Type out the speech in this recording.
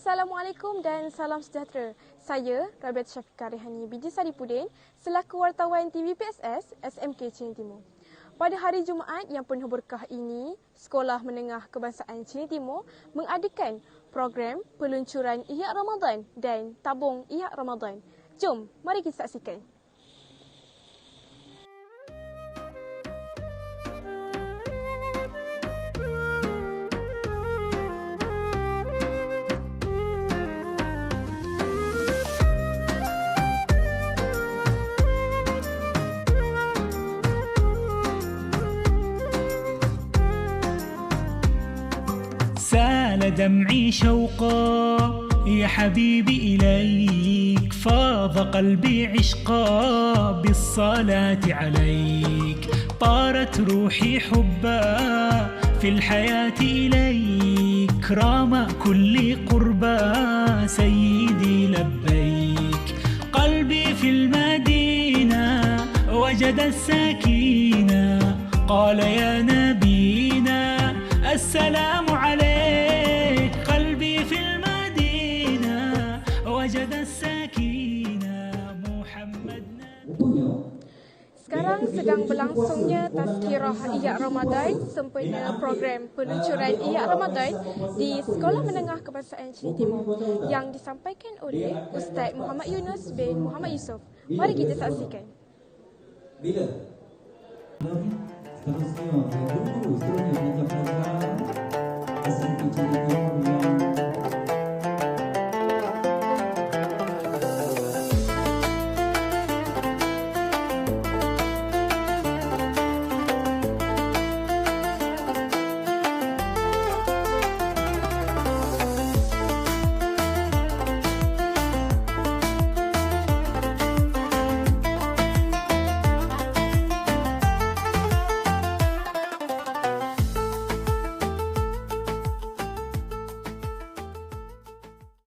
Assalamualaikum dan salam sejahtera. Saya Rabiat Syafiqah Rehani binti Saripudin selaku wartawan TVPSS SMK Chini Timur. Pada hari Jumaat yang penuh berkah ini, Sekolah Menengah Kebangsaan Chini Timur mengadakan program peluncuran Ihya Ramadan dan tabung Ihya Ramadan. Jom, mari kita saksikan. سال دمعي شوقا يا حبيبي إليك، فاض قلبي عشقا بالصلاة عليك، طارت روحي حبا في الحياة إليك، رام كل قربا سيدي لبيك، قلبي في المدينة وجد السكينة، قال يا نبينا السلام عليك، قلبي في المدينة وجد السكينة محمد. Sekarang sedang berlangsungnya tazkirah Ihya Ramadan sempena program peluncuran Ihya Ramadan di Sekolah Menengah Kebangsaan Chini Timur yang disampaikan oleh Ustaz Muhammad Yunus bin Muhammad Yusof. Mari kita saksikan. Bila? Seterusnya, guru seterusnya menjadi pelajar SMK Chini Timur